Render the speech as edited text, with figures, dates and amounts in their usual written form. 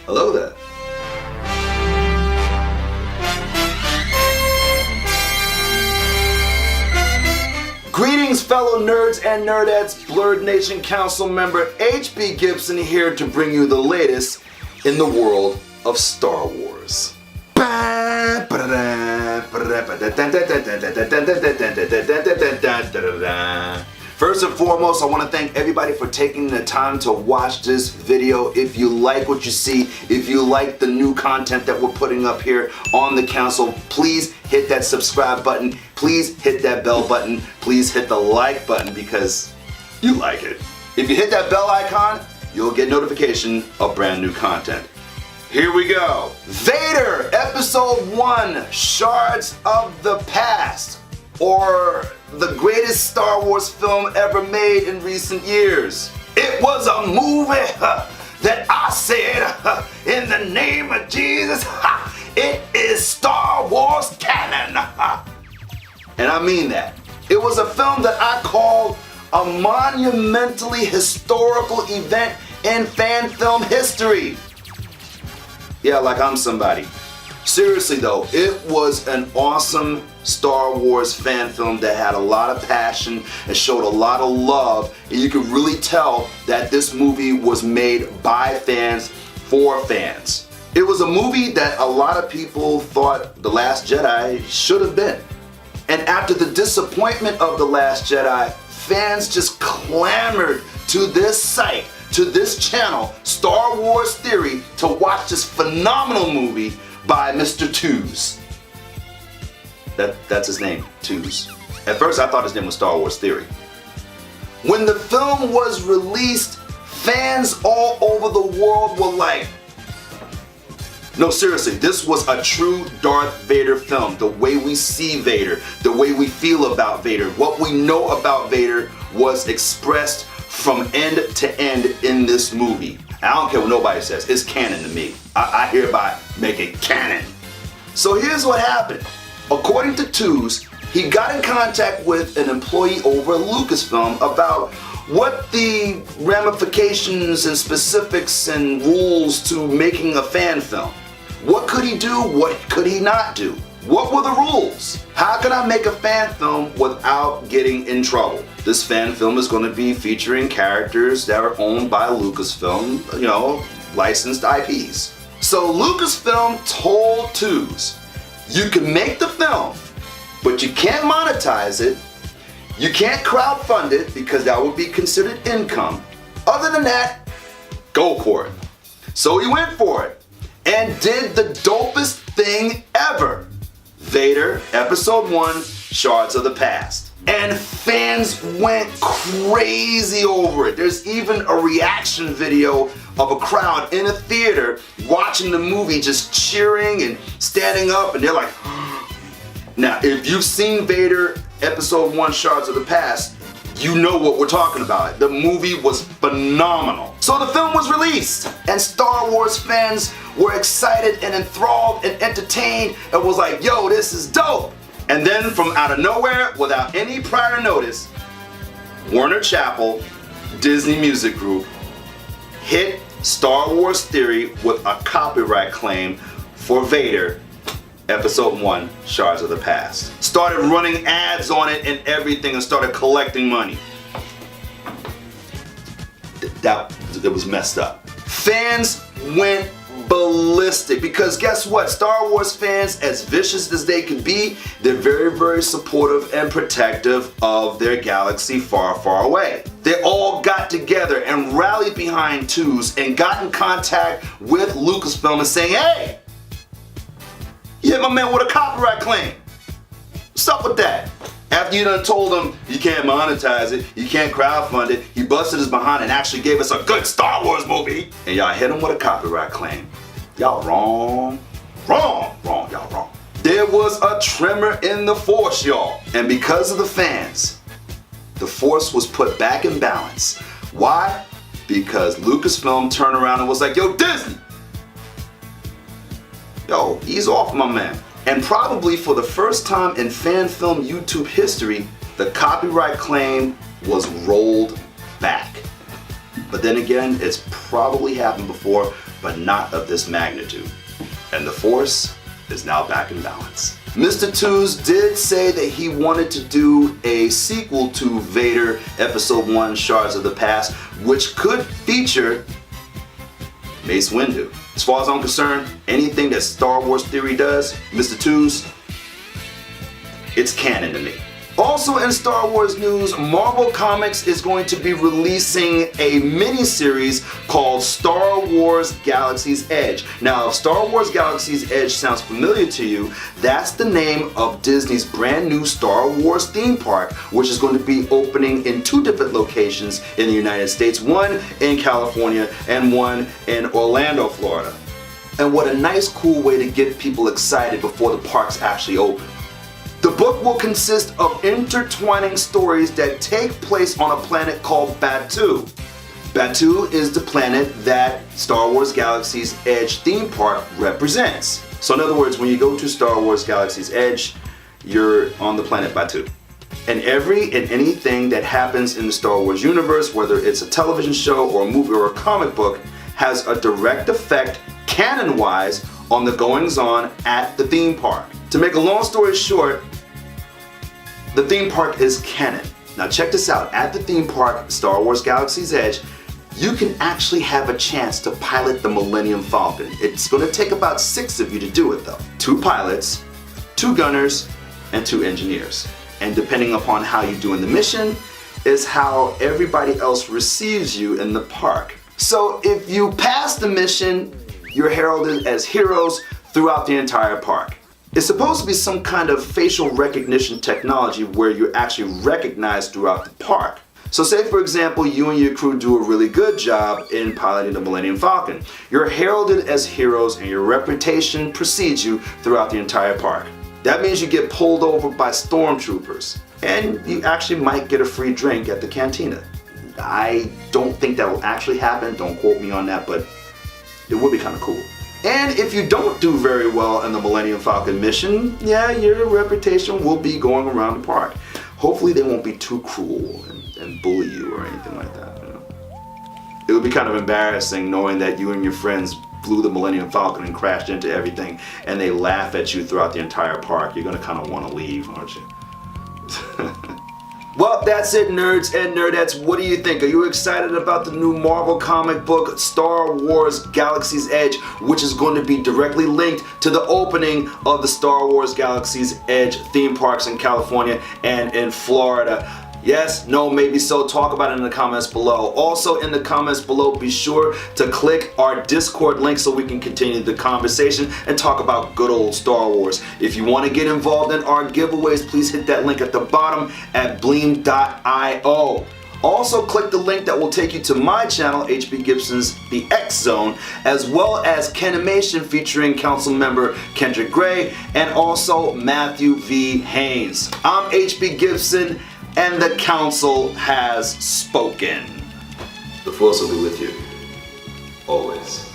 Hello there. Greetings, fellow nerds and nerdettes. Blerd Nation Council member HB Gibson here to bring you the latest in the world of Star Wars. First and foremost, I want to thank everybody for taking the time to watch this video. If you like what you see, if you like the new content that we're putting up here on the council, please hit that subscribe button. Please hit that bell button. Please hit the like button because you like it. If you hit that bell icon, you'll get notification of brand new content. Here we go. Vader, Episode 1, Shards of the Past, or the greatest Star Wars film ever made in recent years. It was a movie that I said, in the name of Jesus, it is Star Wars canon. And I mean that. It was a film that I called a monumentally historical event in fan film history. Yeah, like I'm somebody. Seriously though, it was an awesome Star Wars fan film that had a lot of passion and showed a lot of love, and you could really tell that this movie was made by fans for fans. It was a movie that a lot of people thought The Last Jedi should have been. And after the disappointment of The Last Jedi, fans just clamored to this site, to this channel, Star Wars Theory, to watch this phenomenal movie by Mr. Twos. That's his name, Twos. At first I thought his name was Star Wars Theory. When the film was released, fans all over the world were like, no, seriously, this was a true Darth Vader film. The way we see Vader, the way we feel about Vader, what we know about Vader was expressed from end to end in this movie. I don't care what nobody says, it's canon to me. I hereby make it canon. So here's what happened. According to Twos, he got in contact with an employee over at Lucasfilm about what the ramifications and specifics and rules to making a fan film. What could he do? What could he not do? What were the rules? How can I make a fan film without getting in trouble? This fan film is going to be featuring characters that are owned by Lucasfilm, licensed IPs. So Lucasfilm told Twos, you can make the film, but you can't monetize it. You can't crowdfund it because that would be considered income. Other than that, go for it. So he went for it and did the dopest thing ever. Vader, Episode 1, Shards of the Past. And fans went crazy over it. There's even a reaction video of a crowd in a theater watching the movie just cheering and standing up, and they're like, now if you've seen Vader, Episode 1, Shards of the Past, you know what we're talking about. The movie was phenomenal. So the film was released, and Star Wars fans were excited and enthralled and entertained and was like, yo, this is dope. And then from out of nowhere, without any prior notice, Warner Chappell, Disney Music Group, hit Star Wars Theory with a copyright claim for Vader, Episode 1, Shards of the Past. Started running ads on it and everything and started collecting money. It was messed up. Fans went ballistic because guess what? Star Wars fans, as vicious as they can be, they're very, very supportive and protective of their galaxy far, far away. They all got together and rallied behind Twos and got in contact with Lucasfilm and saying, hey, you hit my man with a copyright claim. What's up with that? After you done told him you can't monetize it, you can't crowdfund it, he busted his behind and actually gave us a good Star Wars movie, and y'all hit him with a copyright claim. Y'all wrong. Wrong, y'all wrong. There was a tremor in the Force, y'all. And because of the fans, the Force was put back in balance. Why? Because Lucasfilm turned around and was like, yo, Disney, yo, ease off my man. And probably for the first time in fan film YouTube history, the copyright claim was rolled back. But then again, it's probably happened before. but not of this magnitude. And the Force is now back in balance. Mr. Twos did say that he wanted to do a sequel to Vader Episode 1 Shards of the Past, which could feature Mace Windu. As far as I'm concerned, anything that Star Wars Theory does, Mr. Twos, it's canon to me. Also in Star Wars news, Marvel Comics is going to be releasing a mini-series called Star Wars Galaxy's Edge. Now, if Star Wars Galaxy's Edge sounds familiar to you, that's the name of Disney's brand new Star Wars theme park, which is going to be opening in 2 different locations in the United States, one in California and one in Orlando, Florida. And what a nice, cool way to get people excited before the parks actually open. The book will consist of intertwining stories that take place on a planet called Batuu. Batuu is the planet that Star Wars Galaxy's Edge theme park represents. So in other words, when you go to Star Wars Galaxy's Edge, you're on the planet Batuu. And anything that happens in the Star Wars universe, whether it's a television show or a movie or a comic book, has a direct effect, canon-wise, on the goings-on at the theme park. To make a long story short, the theme park is canon. Now check this out, at the theme park, Star Wars Galaxy's Edge, you can actually have a chance to pilot the Millennium Falcon. It's going to take about 6 of you to do it though. 2 pilots, 2 gunners, and 2 engineers. And depending upon how you do in the mission, is how everybody else receives you in the park. So if you pass the mission, you're heralded as heroes throughout the entire park. It's supposed to be some kind of facial recognition technology where you're actually recognized throughout the park. So say for example, you and your crew do a really good job in piloting the Millennium Falcon. You're heralded as heroes and your reputation precedes you throughout the entire park. That means you get pulled over by stormtroopers and you actually might get a free drink at the cantina. I don't think that will actually happen, don't quote me on that, but it would be kind of cool. And if you don't do very well in the Millennium Falcon mission, yeah, your reputation will be going around the park. Hopefully they won't be too cruel and bully you or anything like that. You know? It would be kind of embarrassing knowing that you and your friends flew the Millennium Falcon and crashed into everything and they laugh at you throughout the entire park. You're gonna kind of want to leave, aren't you? Well, that's it, nerds and nerdettes. What do you think? Are you excited about the new Marvel comic book, Star Wars Galaxy's Edge, which is going to be directly linked to the opening of the Star Wars Galaxy's Edge theme parks in California and in Florida? Yes, no, maybe so. Talk about it in the comments below. Also in the comments below, be sure to click our Discord link so we can continue the conversation and talk about good old Star Wars. If you want to get involved in our giveaways, please hit that link at the bottom at bleem.io. Also click the link that will take you to my channel, HB Gibson's The X Zone, as well as Kenimation featuring council member Kendrick Grey and also Matthew V. Haynes. I'm HB Gibson, and the council has spoken. The Force will be with you, always.